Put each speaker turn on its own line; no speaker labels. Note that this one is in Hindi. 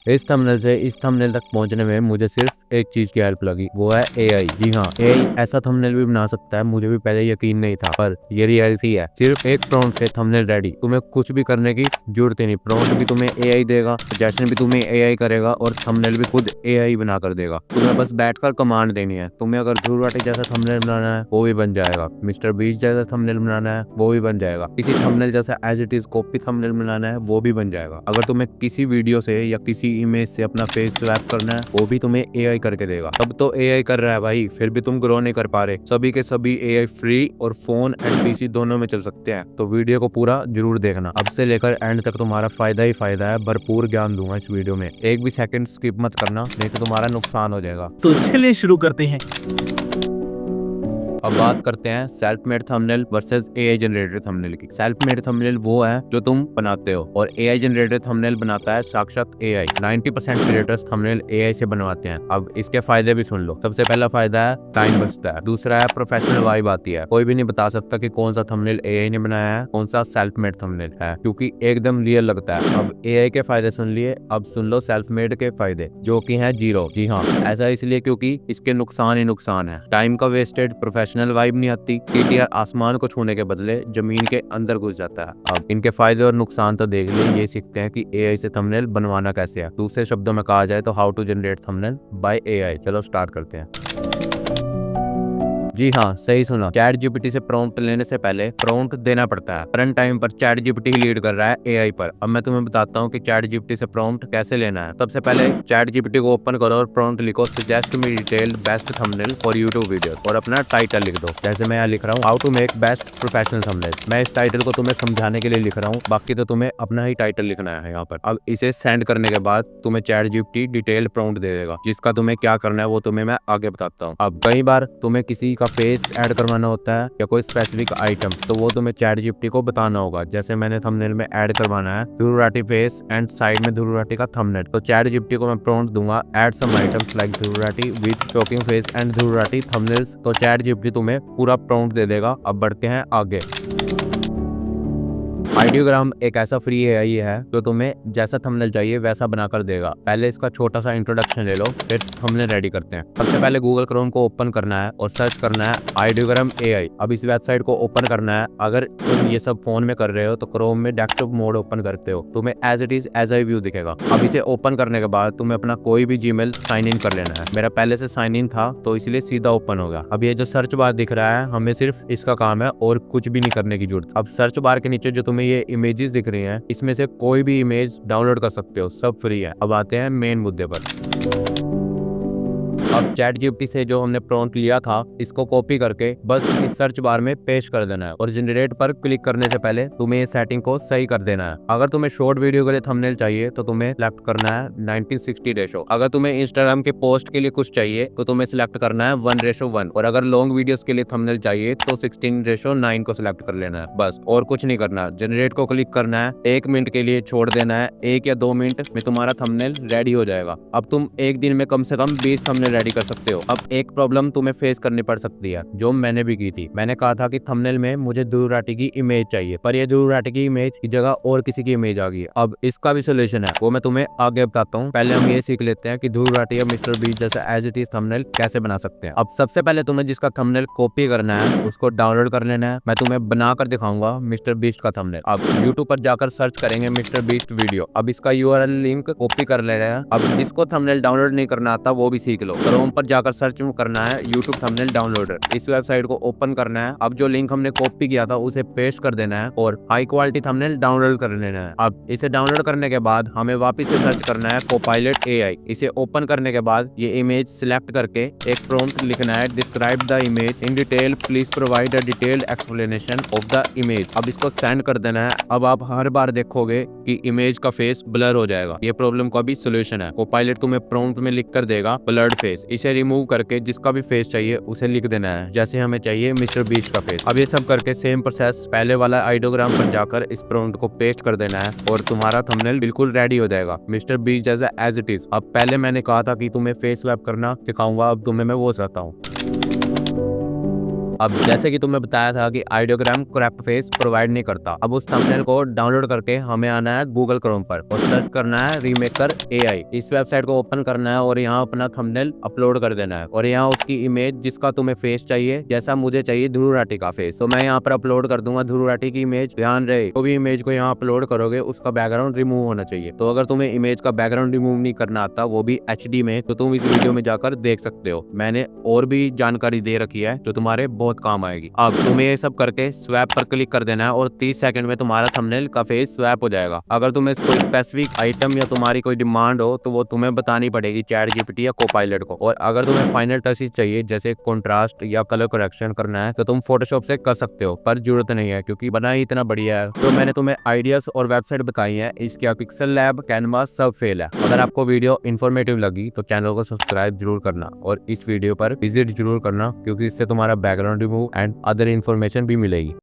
इस थंबनेल से इस थंबनेल तक पहुंचने में मुझे सिर्फ एक चीज की हेल्प लगी, वो है एआई। जी हाँ, एआई ऐसा थंबनेल भी बना सकता है, मुझे भी पहले यकीन नहीं था, पर ये रियलिटी है। सिर्फ एक प्रॉम्प्ट से थंबनेल रेडी, तुम्हें कुछ भी करने की जरूरत ही नहीं। प्रॉम्प्ट भी तुम्हें एआई देगा, सजेशन भी तुम्हें एआई करेगा और थंबनेल भी खुद एआई बना कर देगा। तुम्हें बस बैठकर कमांड देनी है। तुम्हें अगर ध्रुव राठी जैसा थंबनेल बनाना है वो भी बन जाएगा, मिस्टर बीस्ट जैसा थंबनेल बनाना है वो भी बन जाएगा, किसी थंबनेल जैसा as it is copy thumbnail बनाना है वो भी बन जाएगा। अगर तुम्हें किसी वीडियो से या किसी इमेज से अपना फेस स्वैप करना है वो भी तुम्हें एआई करके देगा। अब तो एआई कर रहा है भाई, फिर भी तुम ग्रो नहीं कर पा रहे। सभी के सभी एआई फ्री और फोन एंड पीसी दोनों में चल सकते हैं, तो वीडियो को पूरा जरूर देखना। अब से लेकर एंड तक तुम्हारा फायदा ही फायदा है। भरपूर ज्ञान दूंगा इस वीडियो में, एक भी सेकंड स्किप मत करना, नहीं तो तुम्हारा नुकसान हो जाएगा।
तो चलिए शुरू करते हैं।
अब बात करते हैं self made thumbnail versus AI generated thumbnail की। सेल्फ मेड थंबनेल वो है जो तुम बनाते हो और एआई जनरेटेड थंबनेल बनाता है साक्षात एआई। 90% क्रिएटर्स थंबनेल एआई से बनवाते हैं। अब इसके फायदे भी सुन लो। सबसे पहला फायदा है टाइम बचता है, दूसरा है प्रोफेशनल वाइब आती है। कोई भी नहीं बता सकता कि कौन सा थंबनेल एआई ने बनाया है, कौन सा सेल्फ मेड थंबनेल है, क्योंकि एकदम रियल लगता है। अब एआई के फायदे सुन लिए, अब सुन लो सेल्फ मेड के फायदे, जो कि हैं जीरो। जी हाँ, ऐसा इसलिए क्योंकि इसके नुकसान ही नुकसान है। टाइम का वेस्टेड, प्रोफेशनल वाइब नहीं आती, सीटीआर आसमान को छूने के बदले जमीन के अंदर घुस जाता है। अब इनके फायदे और नुकसान तो देख लिए, ये सीखते हैं कि एआई से थंबनेल बनवाना कैसे है। दूसरे शब्दों में कहा जाए तो how to generate thumbnail by AI. चलो स्टार्ट करते हैं। जी हाँ, सही सुना। चैट जीपीटी से प्रॉम्प्ट लेने से पहले प्रॉम्प्ट देना पड़ता है। करंट टाइम पर चैट जीपीटी ही लीड कर रहा है एआई पर। अब मैं तुम्हें बताता हूँ कि चैट जीपीटी से प्रॉम्प्ट कैसे लेना है। सबसे पहले चैट जीपीटी को ओपन करो और प्रॉम्प्ट लिखो, suggest me detailed best thumbnail for YouTube videos, और अपना टाइटल लिख दो। जैसे मैं यहाँ लिख रहा हूँ, how to make best professional thumbnails. मैं इस टाइटल को तुम्हें समझाने के लिए लिख रहा हूँ, बाकी तो तुम्हें अपना ही टाइटल लिखना है यहाँ पर। अब इसे सेंड करने के बाद तुम्हें चैट जीपीटी डिटेल्ड प्रॉम्प्ट दे देगा, जिसका तुम्हें क्या करना है वो तुम्हें मैं आगे बताता हूँ। अब कई बार तुम्हें किसी का फेस ऐड करवाना होता है या कोई स्पेसिफिक आइटम, तो वो तुम्हें चैट जीपीटी को बताना होगा। जैसे मैंने थंबनेल में ऐड करवाना है Dhruv Rathee face and side में ध्रुव राठी का थंबनेल, तो चैट जीपीटी को मैं प्रॉम्प्ट दूंगा, add some items like Dhruv Rathee with shocking face and Dhruv Rathee thumbnails, तो चैट जीपीटी तुम्हें पूरा प्रॉम्प्ट दे देगा। अब बढ़ते हैं आगे। आइडियोग्राम एक ऐसा फ्री एआई है जो तुम्हें जैसा थंबनेल चाहिए वैसा बनाकर देगा। पहले इसका छोटा सा इंट्रोडक्शन ले लो, फिर थंबनेल रेडी करते हैं। सबसे पहले गूगल क्रोम को ओपन करना है और सर्च करना है आइडियोग्राम एआई। अब इस वेबसाइट को ओपन करना है। अगर तुम ये सब फोन में कर रहे हो तो क्रोम में डेस्कटॉप मोड ओपन करते हो, तुम्हें as it is as I view दिखेगा। अब इसे ओपन करने के बाद तुम्हें अपना कोई भी जीमेल साइन इन कर लेना है। मेरा पहले से साइन इन था तो इसलिए सीधा ओपन हो गया। अब ये जो सर्च बार दिख रहा है, हमें सिर्फ इसका काम है और कुछ भी नहीं करने की जरूरत। अब सर्च बार के नीचे जो तुम्हें ये इमेजेस दिख रही हैं, इसमें से कोई भी इमेज डाउनलोड कर सकते हो, सब फ्री है। अब आते हैं मेन मुद्दे पर। अब चैट जीपीटी से जो हमने प्रॉम्प्ट लिया था, इसको कॉपी करके बस इस सर्च बार में पेस्ट कर देना है और जनरेट पर क्लिक करने से पहले तुम्हें ये सेटिंग को सही कर देना है। अगर तुम्हें शॉर्ट वीडियो के लिए थंबनेल चाहिए तो तुम्हें सिलेक्ट करना है 1960 रेशो। अगर तुम्हें इंस्टाग्राम के पोस्ट के लिए कुछ चाहिए तो तुम्हें सिलेक्ट करना है 1:1, और अगर लॉन्ग वीडियोस के लिए थंबनेल चाहिए तो 16:9 को सिलेक्ट कर लेना है, बस और कुछ नहीं करना। जनरेट को क्लिक करना है, 1 मिनट के लिए छोड़ देना है, 1 या 2 मिनट में तुम्हारा थंबनेल रेडी हो जाएगा। अब तुम एक दिन में कम से कम 20 थंबनेल रेडी कर सकते हो। अब एक प्रॉब्लम तुम्हें फेस करनी पड़ सकती है, जो मैंने भी की थी। मैंने कहा था कि थंबनेल में मुझे ध्रुव राठी की इमेज चाहिए, पर ये ध्रुव राठी की इमेज की जगह और किसी की इमेज आ गई है। अब इसका भी सोल्यूशन है, वो मैं तुम्हें आगे बताता हूँ। पहले हम ये सीख लेते हैं कि ध्रुव राठी या मिस्टर बीस्ट जैसा एज इट इज थंबनेल कैसे बना सकते हैं। अब सबसे पहले तुम्हें जिसका थंबनेल कॉपी करना है उसको डाउनलोड कर लेना है। मैं तुम्हें बनाकर दिखाऊंगा मिस्टर बीस्ट का थंबनेल। अब यूट्यूब पर जाकर सर्च करेंगे मिस्टर बीस्ट वीडियो। अब इसका यूआरएल लिंक कॉपी कर ले रहे हैं। अब जिसको थंबनेल डाउनलोड नहीं करना आता वो भी सीख लो। क्रोम पर जाकर सर्च करना है यूट्यूब थंबनेल डाउनलोडर, इस वेबसाइट को ओपन करना है। अब जो लिंक हमने कॉपी किया था उसे पेस्ट कर देना है और हाई क्वालिटी थंबनेल डाउनलोड कर लेना है। अब इसे डाउनलोड करने के बाद हमें वापस से सर्च करना है कोपायलट एआई। इसे ओपन करने के बाद ये इमेज सिलेक्ट करके एक प्रॉम्प्ट लिखना है, describe the image in detail, please provide a detailed explanation of the image. अब इसको सेंड कर देना है। अब आप हर बार देखोगे कि इमेज का फेस ब्लर हो जाएगा। ये प्रॉब्लम का भी सोल्यूशन है। कोपायलट तुम्हें प्रॉम्प्ट में लिख कर देगा ब्लर्ड फेस। इसे रिमूव करके जिसका भी फेस चाहिए उसे लिख देना है, जैसे हमें चाहिए मिस्टर बीस्ट का फेस। अब ये सब करके सेम प्रोसेस पहले वाला आइडियोग्राम पर जाकर इस प्रॉम्प्ट को पेस्ट कर देना है और तुम्हारा थंबनेल बिल्कुल रेडी हो जाएगा, मिस्टर बीस्ट जैसा एज इट इज। अब पहले मैंने कहा था कि तुम्हें फेस स्वैप करना सिखाऊंगा, अब तुम्हें मैं वो सिखाता हूँ। अब जैसे कि तुम्हें बताया था कि आइडियोग्राम क्रॉप्ड फेस प्रोवाइड नहीं करता, अब उस थंबनेल को डाउनलोड करके हमें आना है गूगल क्रोम पर और सर्च करना है रीमेकर AI। इस वेबसाइट को ओपन करना है और यहाँ अपना थंबनेल अपलोड कर देना है और यहाँ उसकी इमेज जिसका तुम्हें फेस चाहिए, जैसा मुझे चाहिए ध्रुव राठी का फेस, तो मैं यहाँ पर अपलोड कर दूंगा ध्रुव राठी की इमेज। ध्यान रहे तो भी इमेज को यहाँ अपलोड करोगे उसका बैकग्राउंड रिमूव होना चाहिए। तो अगर तुम्हें इमेज का बैकग्राउंड रिमूव नहीं करना आता, वो भी HD में, तो तुम इस वीडियो में जाकर देख सकते हो। मैंने और भी जानकारी दे रखी है जो तुम्हारे बहुत काम आएगी। अब तुम्हें ये सब करके स्वैप पर क्लिक कर देना है और 30 सेकंड में तुम्हारा थंबनेल का फेस स्वैप हो जाएगा। अगर तुम्हें कोई स्पेसिफिक आइटम या तुम्हारी कोई डिमांड हो तो वो तुम्हें बतानी पड़ेगी चैट GPT या कोपायलट को। और अगर तुम्हें फाइनल टचेस चाहिए जैसे कॉन्ट्रास्ट या कलर करेक्शन करना है तो तुम फोटोशॉप से कर सकते हो, पर जरूरत नहीं है क्योंकि बना ही इतना बढ़िया है। तो मैंने तुम्हें आइडियाज और वेबसाइट बताई है, इसके पिक्सल लैब, कैनवास सब फेल है। अगर आपको वीडियो इन्फॉर्मेटिव लगी तो चैनल को सब्सक्राइब जरूर करना और इस वीडियो पर विजिट जरूर करना क्योंकि इससे तुम्हारा background remove and other information भी मिलेगी।